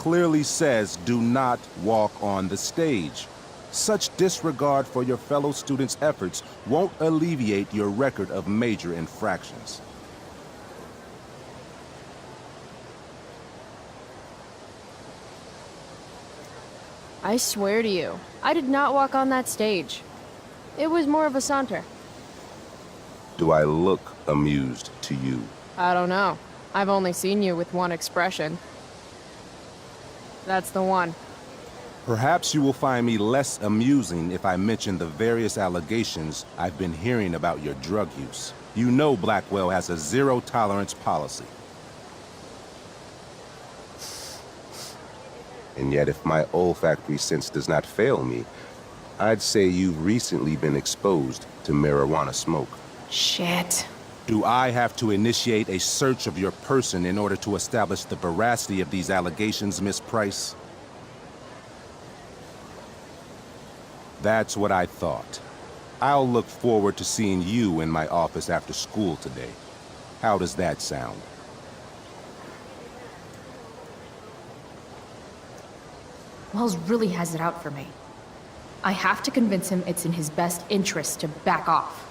clearly says do not walk on the stage. Such disregard for your fellow students' efforts won't alleviate your record of major infractions. I swear to you, I did not walk on that stage. It was more of a saunter. Do I look amused to you? I don't know. I've only seen you with one expression. That's the one. Perhaps you will find me less amusing if I mention the various allegations I've been hearing about your drug use. You know Blackwell has a zero-tolerance policy. And yet, if my olfactory sense does not fail me, I'd say you've recently been exposed to marijuana smoke. Shit. Do I have to initiate a search of your person in order to establish the veracity of these allegations, Miss Price? That's what I thought. I'll look forward to seeing you in my office after school today. How does that sound? Wells really has it out for me. I have to convince him it's in his best interest to back off.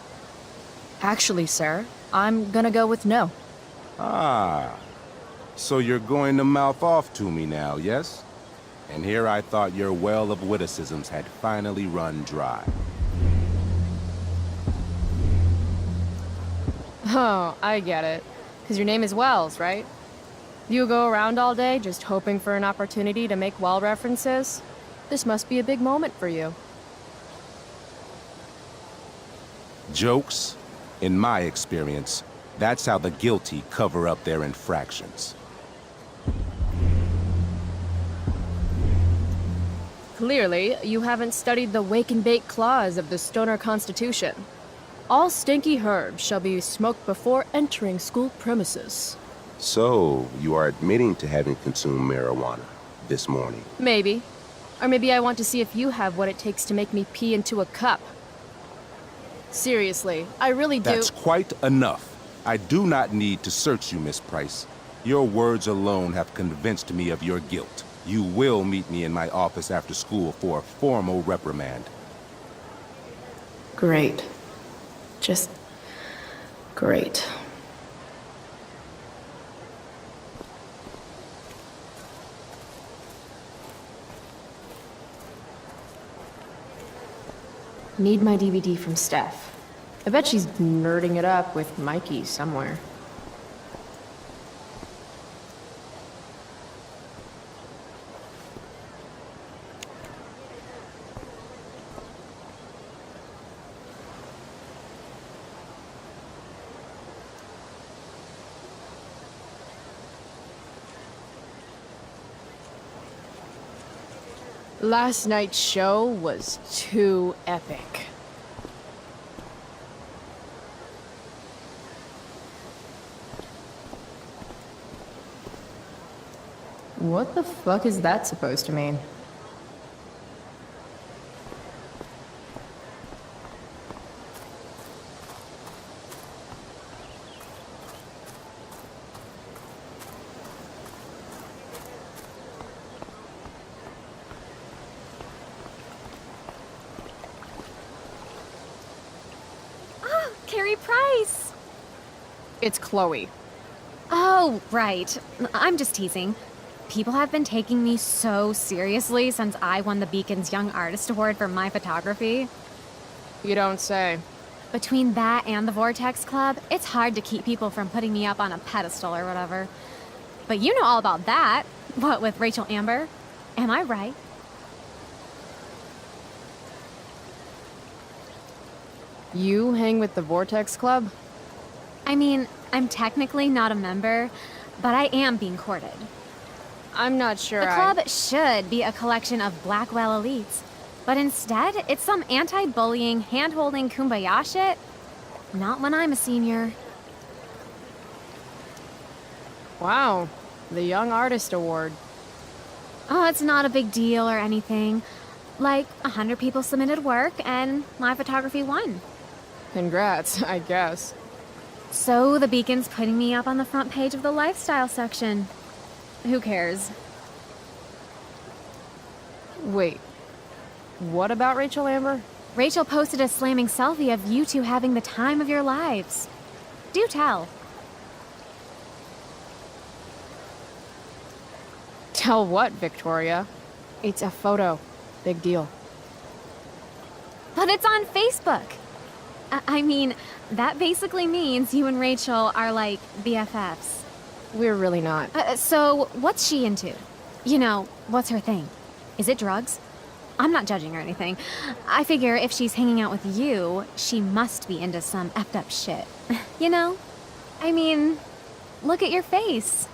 Actually, sir, I'm gonna go with no. Ah, so you're going to mouth off to me now, yes? And here I thought your well of witticisms had finally run dry. Oh, I get it. 'Cause your name is Wells, right? You go around all day just hoping for an opportunity to make well references? This must be a big moment for you. Jokes? In my experience, that's how the guilty cover up their infractions. Clearly, you haven't studied the wake and bake clause of the Stoner Constitution. All stinky herbs shall be smoked before entering school premises. So, you are admitting to having consumed marijuana this morning? Maybe. Or maybe I want to see if you have what it takes to make me pee into a cup. Seriously, I really do— That's quite enough. I do not need to search you, Miss Price. Your words alone have convinced me of your guilt. You will meet me in my office after school for a formal reprimand. Great. Just great. Need my DVD from Steph. I bet she's nerding it up with Mikey somewhere. Last night's show was too epic. What the fuck is that supposed to mean? Carrie Price! It's Chloe. Oh, right. I'm just teasing. People have been taking me so seriously since I won the Beacon's Young Artist Award for my photography. You don't say. Between that and the Vortex Club, it's hard to keep people from putting me up on a pedestal or whatever. But you know all about that. What with Rachel Amber? Am I right? You hang with the Vortex Club? I mean, I'm technically not a member, but I am being courted. I'm not sure The club should be a collection of Blackwell elites, but instead, it's some anti-bullying, hand-holding kumbaya shit. Not when I'm a senior. Wow, the Young Artist Award. Oh, it's not a big deal or anything. Like, 100 people submitted work, and my photography won. Congrats, I guess. So the Beacon's putting me up on the front page of the lifestyle section. Who cares? Wait, what about Rachel Amber? Rachel posted a slamming selfie of you two having the time of your lives. Do tell. Tell what, Victoria? It's a photo. Big deal. But it's on Facebook. I mean, that basically means you and Rachel are like BFFs. We're really not. So, what's she into? You know, what's her thing? Is it drugs? I'm not judging or anything. I figure if she's hanging out with you, she must be into some effed up shit. You know? I mean, look at your face.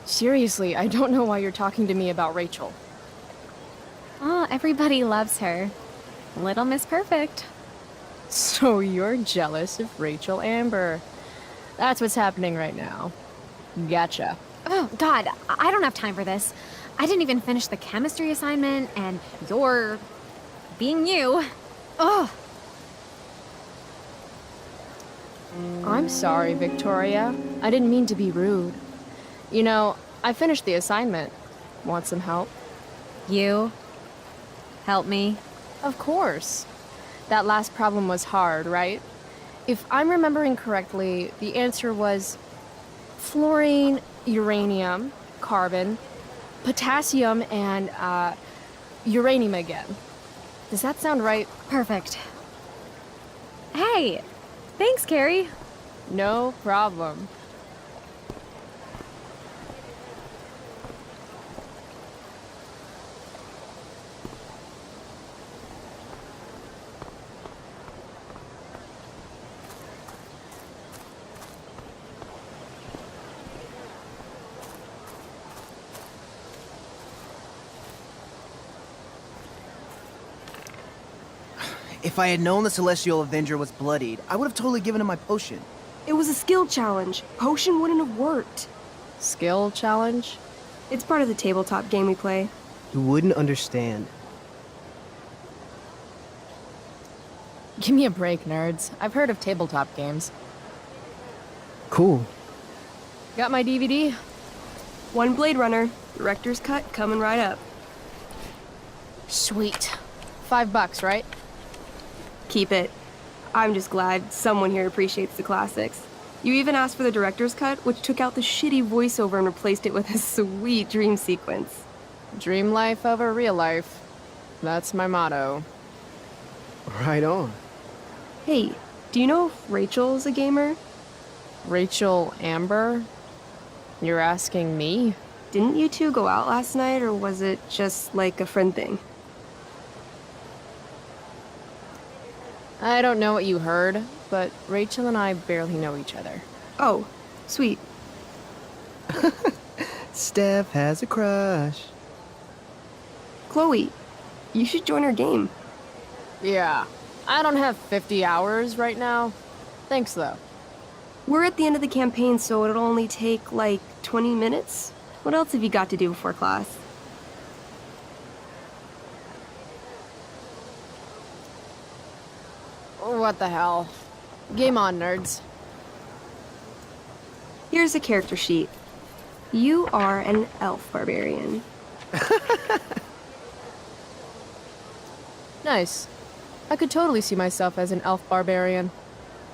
Seriously, I don't know why you're talking to me about Rachel. Oh, everybody loves her. Little Miss Perfect. So you're jealous of Rachel Amber. That's what's happening right now. Gotcha. Oh, God, I don't have time for this. I didn't even finish the chemistry assignment, and you're being you. Ugh. I'm sorry, Victoria. I didn't mean to be rude. You know, I finished the assignment. Want some help? You? Help me? Of course. That last problem was hard, right? If I'm remembering correctly, the answer was fluorine, uranium, carbon, potassium, and uranium again. Does that sound right? Perfect. Hey, thanks, Carrie. No problem. If I had known the Celestial Avenger was bloodied, I would have totally given him my potion. It was a skill challenge. Potion wouldn't have worked. Skill challenge? It's part of the tabletop game we play. You wouldn't understand. Give me a break, nerds. I've heard of tabletop games. Cool. Got my DVD? One Blade Runner, director's cut coming right up. Sweet. $5, right? Keep it. I'm just glad someone here appreciates the classics. You even asked for the director's cut, which took out the shitty voiceover and replaced it with a sweet dream sequence. Dream life over real life. That's my motto. Right on. Hey, do you know if Rachel's a gamer? Rachel Amber? You're asking me? Didn't you two go out last night, or was it just like a friend thing? I don't know what you heard, but Rachel and I barely know each other. Oh, sweet. Steph has a crush. Chloe, you should join our game. Yeah, I don't have 50 hours right now. Thanks, though. We're at the end of the campaign, so it'll only take like 20 minutes. What else have you got to do before class? What the hell? Game on, nerds. Here's a character sheet. You are an elf barbarian. Nice. I could totally see myself as an elf barbarian.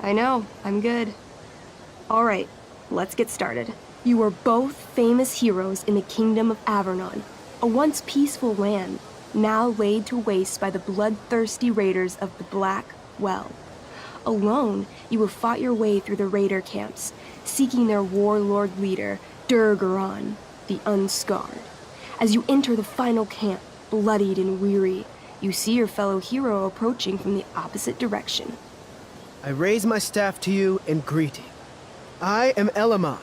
I know, I'm good. Alright, let's get started. You are both famous heroes in the Kingdom of Avernon, a once peaceful land, now laid to waste by the bloodthirsty raiders of the Black Well. Alone, you have fought your way through the raider camps, seeking their warlord leader, Durgaron, the Unscarred. As you enter the final camp, bloodied and weary, you see your fellow hero approaching from the opposite direction. I raise my staff to you in greeting. I am Elamon,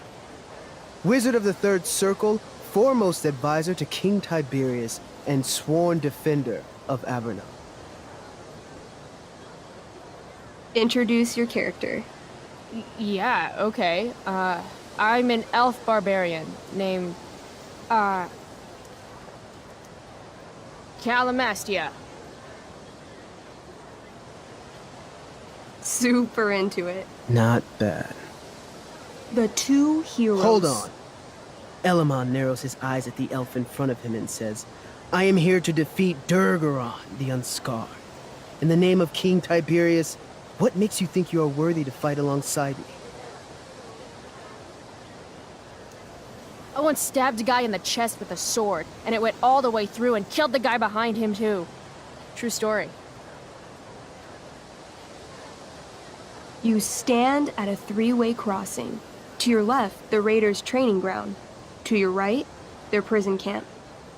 Wizard of the Third Circle, foremost advisor to King Tiberius, and sworn defender of Avernon. Introduce your character. Yeah, okay. I'm an elf barbarian named, Calamastia. Super into it. Not bad. The two heroes. Hold on. Elamon narrows his eyes at the elf in front of him and says, I am here to defeat Durgaron, the Unscarred. In the name of King Tiberius, what makes you think you are worthy to fight alongside me? I once stabbed a guy in the chest with a sword, and it went all the way through and killed the guy behind him, too. True story. You stand at a three-way crossing. To your left, the Raiders' training ground. To your right, their prison camp.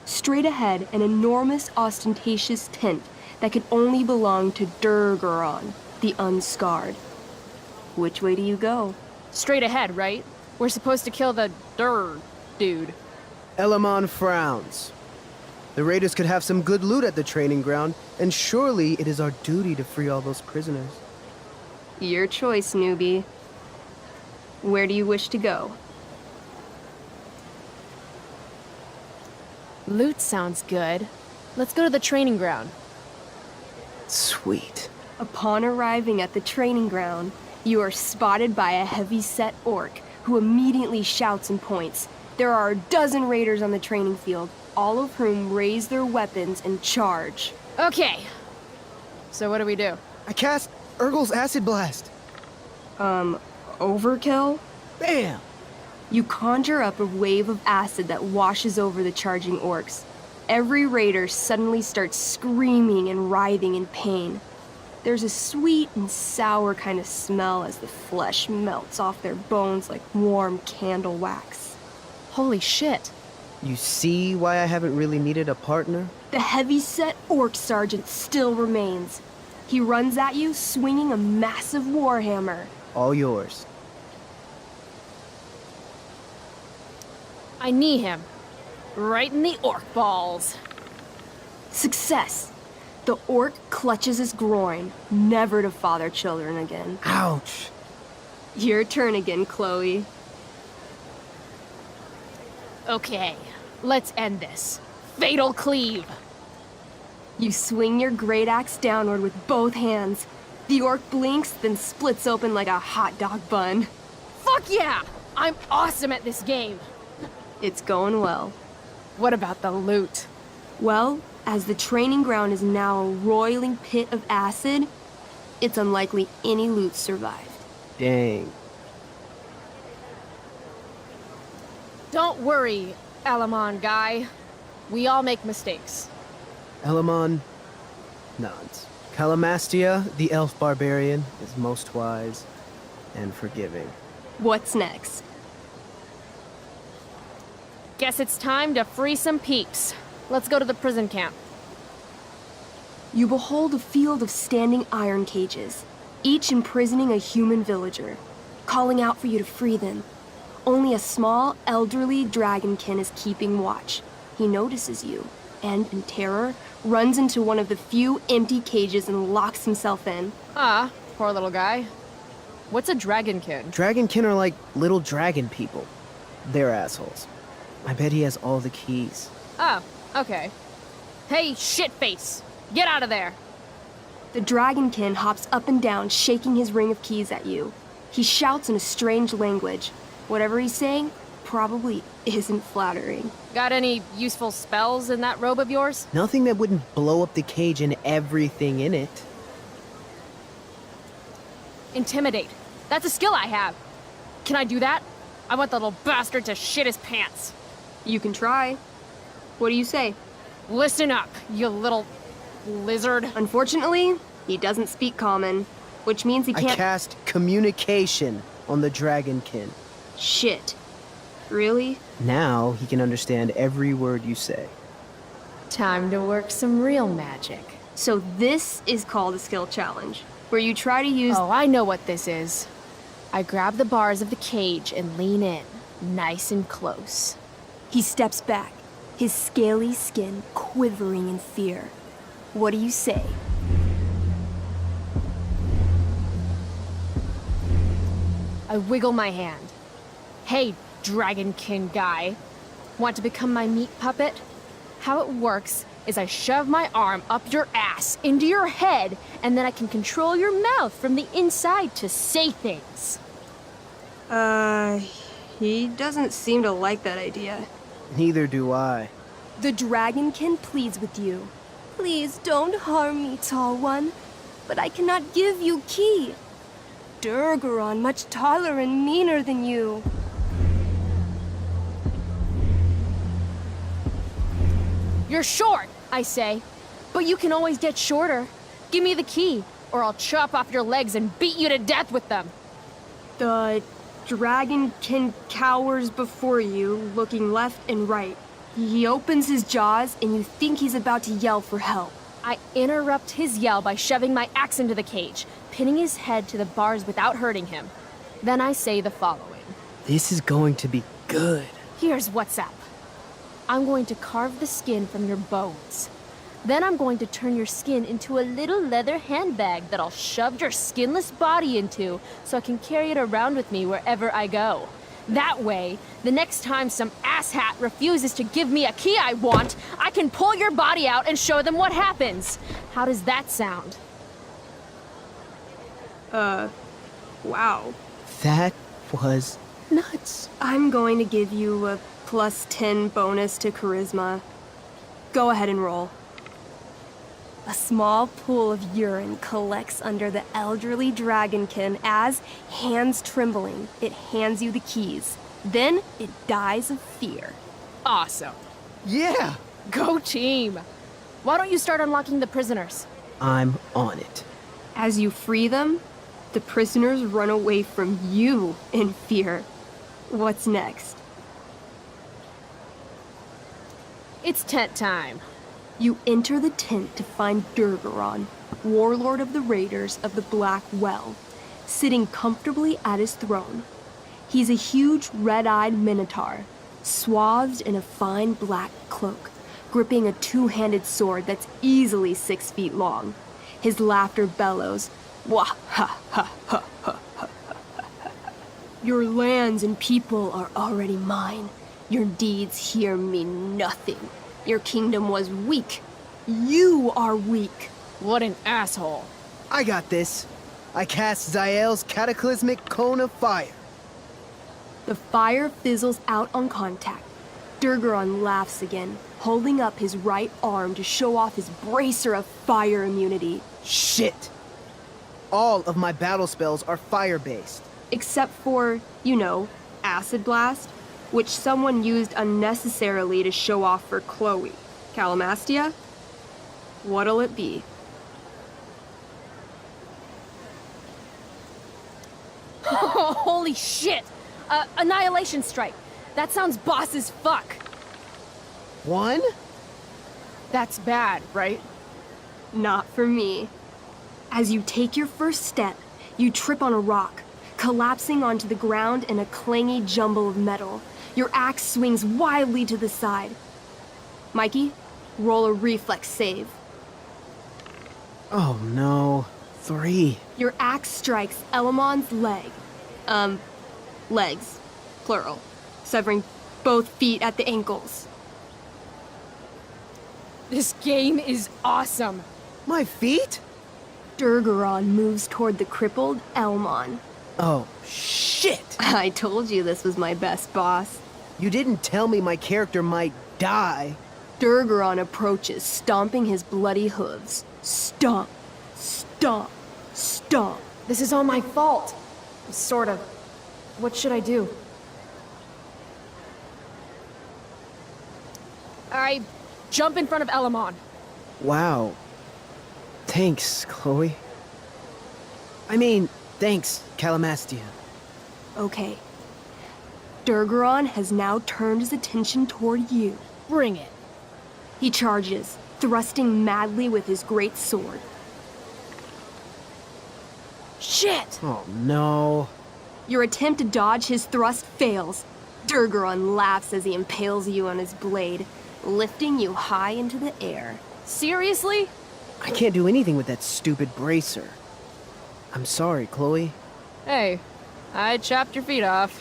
Straight ahead, an enormous, ostentatious tent that could only belong to Durgaron, the Unscarred. Which way do you go? Straight ahead, right? We're supposed to kill the dude. Elamon frowns. The raiders could have some good loot at the training ground, and surely it is our duty to free all those prisoners. Your choice, newbie. Where do you wish to go? Loot sounds good. Let's go to the training ground. Sweet. Upon arriving at the training ground, you are spotted by a heavy-set orc who immediately shouts and points. There are a dozen raiders on the training field, all of whom raise their weapons and charge. Okay. So what do we do? I cast Urgel's Acid Blast. Overkill? Bam! You conjure up a wave of acid that washes over the charging orcs. Every raider suddenly starts screaming and writhing in pain. There's a sweet and sour kind of smell as the flesh melts off their bones like warm candle wax. Holy shit. You see why I haven't really needed a partner? The heavy-set orc sergeant still remains. He runs at you swinging a massive warhammer. All yours. I knee him. Right in the orc balls. Success! The orc clutches his groin, never to father children again. Ouch! Your turn again, Chloe. Okay, let's end this. Fatal cleave. You swing your great axe downward with both hands. The orc blinks, then splits open like a hot dog bun. Fuck yeah! I'm awesome at this game. It's going well. What about the loot? Well, as the training ground is now a roiling pit of acid, it's unlikely any loot survived. Dang. Don't worry, Elamon guy. We all make mistakes. Elamon nods. Calamastia, the elf barbarian, is most wise and forgiving. What's next? Guess it's time to free some peeps. Let's go to the prison camp. You behold a field of standing iron cages, each imprisoning a human villager, calling out for you to free them. Only a small, elderly dragonkin is keeping watch. He notices you, and in terror, runs into one of the few empty cages and locks himself in. Ah, poor little guy. What's a dragonkin? Dragonkin are like little dragon people. They're assholes. I bet he has all the keys. Oh, okay. Hey, shitface! Get out of there! The dragonkin hops up and down, shaking his ring of keys at you. He shouts in a strange language. Whatever he's saying probably isn't flattering. Got any useful spells in that robe of yours? Nothing that wouldn't blow up the cage and everything in it. Intimidate. That's a skill I have. Can I do that? I want the little bastard to shit his pants. You can try. What do you say? Listen up, you little lizard. Unfortunately, he doesn't speak common, which means he I can't. cast communication on the dragonkin. Shit. Really? Now he can understand every word you say. Time to work some real magic. So this is called a skill challenge, where you try to use. Oh, I know what this is. I grab the bars of the cage and lean in, nice and close. He steps back, his scaly skin quivering in fear. What do you say? I wiggle my hand. Hey, dragonkin guy. Want to become my meat puppet? How it works is I shove my arm up your ass into your head, and then I can control your mouth from the inside to say things. He doesn't seem to like that idea. Neither do I. The Dragonkin pleads with you. Please don't harm me, Tall One, but I cannot give you key. Durgaron much taller and meaner than you. You're short, I say. But you can always get shorter. Give me the key, or I'll chop off your legs and beat you to death with them. The Dragonkin cowers before you, looking left and right. He opens his jaws, and you think he's about to yell for help. I interrupt his yell by shoving my axe into the cage, pinning his head to the bars without hurting him. Then I say the following. This is going to be good. Here's what's up. I'm going to carve the skin from your bones. Then I'm going to turn your skin into a little leather handbag that I'll shove your skinless body into so I can carry it around with me wherever I go. That way, the next time some asshat refuses to give me a key I want, I can pull your body out and show them what happens. How does that sound? Wow. That was nuts. I'm going to give you a +10 bonus to charisma. Go ahead and roll. A small pool of urine collects under the elderly dragonkin as, hands trembling, it hands you the keys. Then it dies of fear. Awesome. Yeah, Go team. Why don't you start unlocking the prisoners? I'm on it. As you free them, the prisoners run away from you in fear. What's next? It's tent time. You enter the tent to find Durgaron, warlord of the Raiders of the Black Well, sitting comfortably at his throne. He's a huge red-eyed minotaur, swathed in a fine black cloak, gripping a two-handed sword that's easily 6 feet long. His laughter bellows, "Wah ha ha ha ha ha ha. Your lands and people are already mine. Your deeds here mean nothing. Your kingdom was weak. You are weak." What an asshole. I got this. I cast Zael's cataclysmic cone of fire. The fire fizzles out on contact. Durgaron laughs again, holding up his right arm to show off his bracer of fire immunity. Shit! All of my battle spells are fire-based. Except for, Acid Blast, which someone used unnecessarily to show off for Chloe. Calamastia? What'll it be? Holy shit! Annihilation Strike. That sounds boss as fuck. One? That's bad, right? Not for me. As you take your first step, you trip on a rock, collapsing onto the ground in a clangy jumble of metal. Your axe swings wildly to the side. Mikey, roll a reflex save. Oh no. 3. Your axe strikes Elamon's leg. Legs. Plural. Severing both feet at the ankles. This game is awesome. My feet? Durgaron moves toward the crippled Elmon. Oh, shit! I told you this was my best boss. You didn't tell me my character might die. Durgaron approaches, stomping his bloody hooves. Stomp, stomp, stomp. This is all my fault. Sort of. What should I do? I jump in front of Elamon. Wow. Thanks, Chloe. I mean, thanks, Calamastia. Okay. Durgaron has now turned his attention toward you. Bring it. He charges, thrusting madly with his great sword. Shit! Oh no. Your attempt to dodge his thrust fails. Durgaron laughs as he impales you on his blade, lifting you high into the air. Seriously? I can't do anything with that stupid bracer. I'm sorry, Chloe. Hey, I chopped your feet off.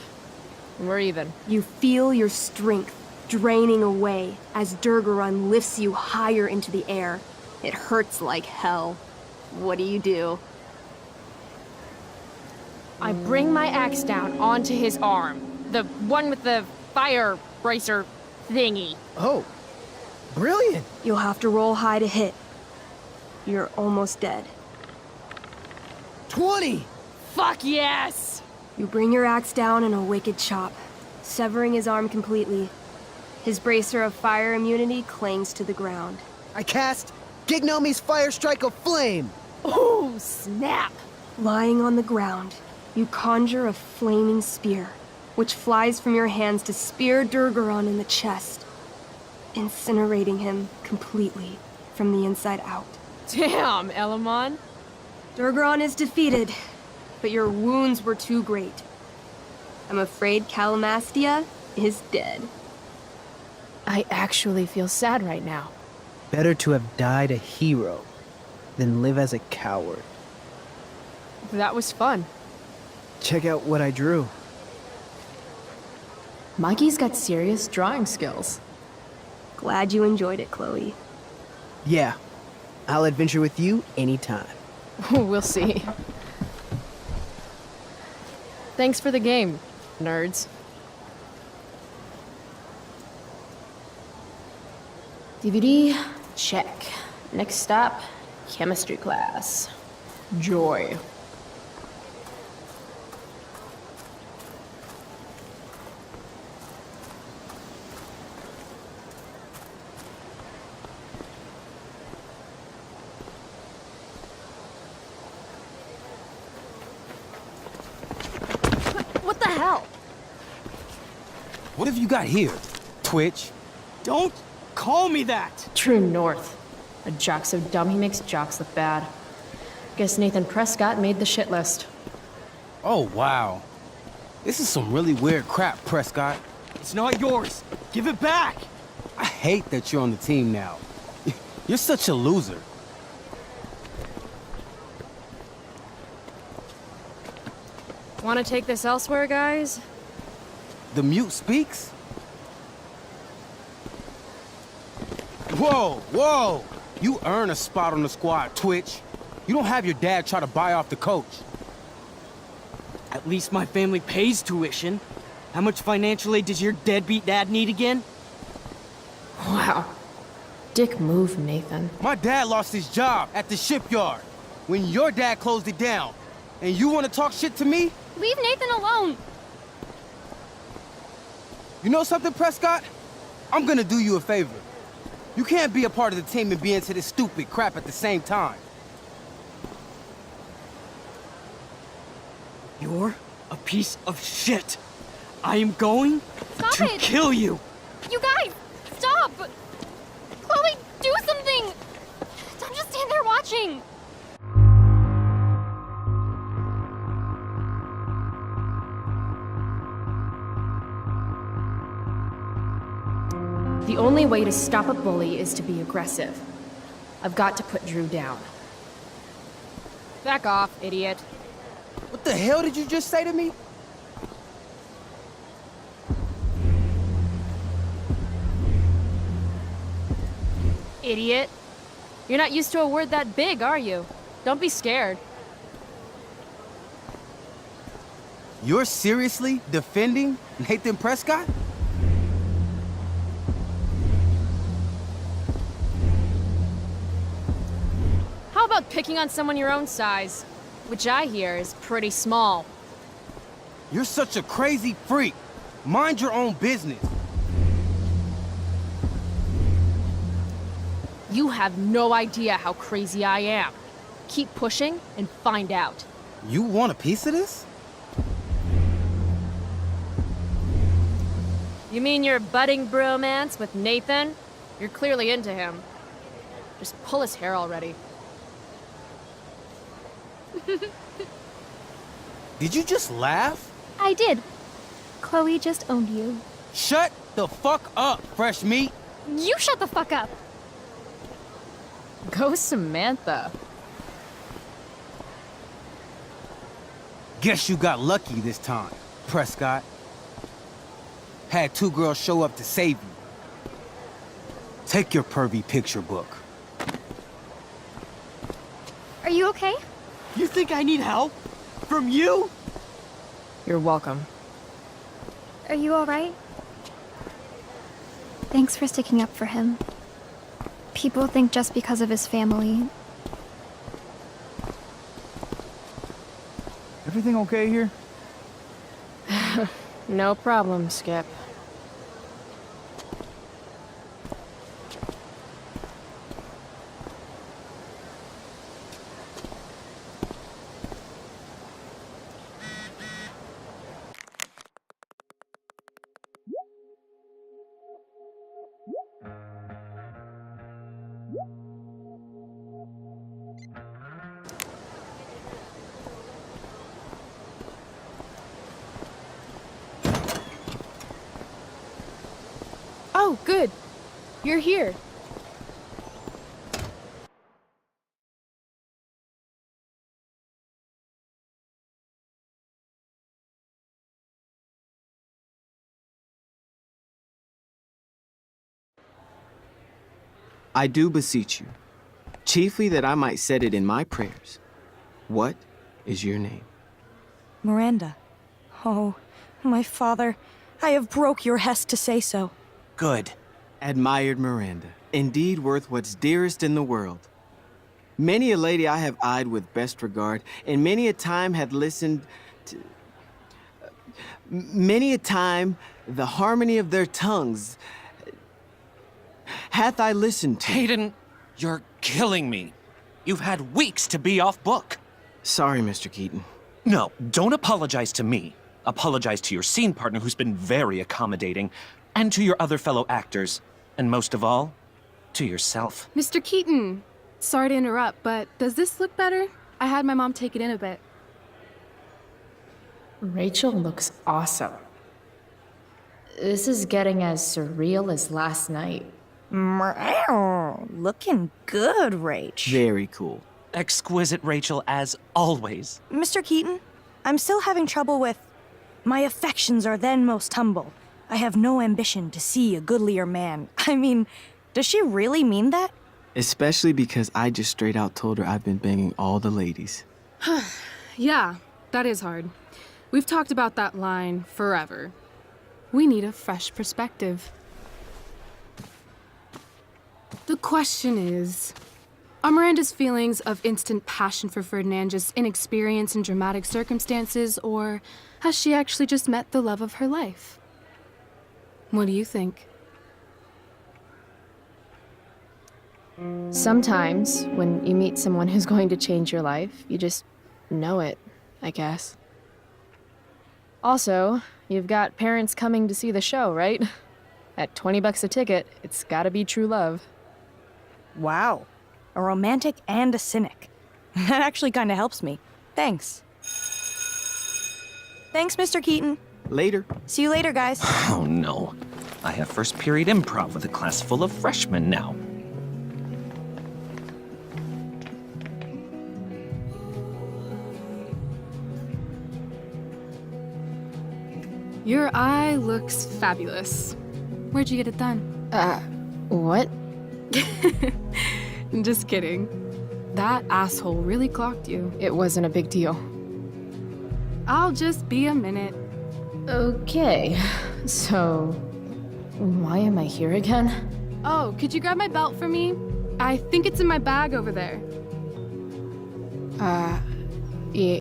We're even. You feel your strength draining away as Durgaron lifts you higher into the air. It hurts like hell. What do? I bring my axe down onto his arm. The one with the fire bracer thingy. Oh, Brilliant! You'll have to roll high to hit. You're almost dead. 20! Fuck yes! You bring your axe down in a wicked chop, severing his arm completely. His bracer of fire immunity clings to the ground. I cast Gignomi's Fire Strike of Flame! Oh, snap! Lying on the ground, you conjure a flaming spear, which flies from your hands to spear Durgaron in the chest, incinerating him completely from the inside out. Damn, Elamon. Durgaron is defeated, but your wounds were too great. I'm afraid Calamastia is dead. I actually feel sad right now. Better to have died a hero than live as a coward. That was fun. Check out what I drew. Mikey's got serious drawing skills. Glad you enjoyed it, Chloe. Yeah, I'll adventure with you anytime. We'll see. Thanks for the game, nerds. DVD, check. Next stop, chemistry class. Joy. What the hell? What have you got here, Twitch? Don't call me that! True North. A jock so dumb he makes jocks look bad. Guess Nathan Prescott made the shit list. Oh, wow. This is some really weird crap, Prescott. It's not yours. Give it back! I hate that you're on the team now. You're such a loser. Want to take this elsewhere, guys? The mute speaks? Whoa, whoa! You earn a spot on the squad, Twitch. You don't have your dad try to buy off the coach. At least my family pays tuition. How much financial aid does your deadbeat dad need again? Wow. Dick move, Nathan. My dad lost his job at the shipyard when your dad closed it down. And you want to talk shit to me? Leave Nathan alone. You know something, Prescott? I'm gonna do you a favor. You can't be a part of the team and be into this stupid crap at the same time. You're a piece of shit. I am going Stop to it! kill you. You guys, stop! Chloe, do something! Don't just stand there watching. The only way to stop a bully is to be aggressive. I've got to put Drew down. Back off, idiot. What the hell did you just say to me? Idiot. You're not used to a word that big, are you? Don't be scared. You're seriously defending Nathan Prescott? How about picking on someone your own size? Which I hear is pretty small. You're such a crazy freak. Mind your own business. You have no idea how crazy I am. Keep pushing and find out. You want a piece of this? You mean your budding bromance with Nathan? You're clearly into him. Just pull his hair already. Did you just laugh? I did. Chloe just owned you. Shut the fuck up, fresh meat. You shut the fuck up. Go Samantha. Guess you got lucky this time, Prescott. Had two girls show up to save you. Take your pervy picture book. Are you okay? You think I need help? From you? You're welcome. Are you alright? Thanks for sticking up for him. People think just because of his family. Everything okay here? No problem, Skip. Oh, good. You're here. I do beseech you, chiefly that I might set it in my prayers. What is your name? Miranda. Oh, my father, I have broke your hest to say so. Good. Admired Miranda, indeed worth what's dearest in the world. Many a lady I have eyed with best regard, and many a time had listened to... Many a time the harmony of their tongues hath I listened to. Hayden, you're killing me. You've had weeks to be off book. Sorry, Mr. Keaton. No, don't apologize to me. Apologize to your scene partner who's been very accommodating, and to your other fellow actors, and most of all, to yourself. Mr. Keaton, sorry to interrupt, but does this look better? I had my mom take it in a bit. Rachel looks awesome. This is getting as surreal as last night. Looking good, Rach. Very cool. Exquisite, Rachel, as always. Mr. Keaton, I'm still having trouble with... My affections are then most humble. I have no ambition to see a goodlier man. I mean, does she really mean that? Especially because I just straight out told her I've been banging all the ladies. Yeah, that is hard. We've talked about that line forever. We need a fresh perspective. The question is, are Miranda's feelings of instant passion for Ferdinand just inexperience in dramatic circumstances, or has she actually just met the love of her life? What do you think? Sometimes, when you meet someone who's going to change your life, you just know it, I guess. Also, you've got parents coming to see the show, right? At $20 a ticket, it's gotta be true love. Wow. A romantic and a cynic. That actually kind of helps me. Thanks. Thanks, Mr. Keaton. Later. See you later, guys. Oh no. I have first period improv with a class full of freshmen now. Your eye looks fabulous. Where'd you get it done? What? Just kidding. That asshole really clocked you. It wasn't a big deal. I'll just be a minute. Okay, so why am I here again? Oh, could you grab my belt for me? I think it's in my bag over there. Yeah.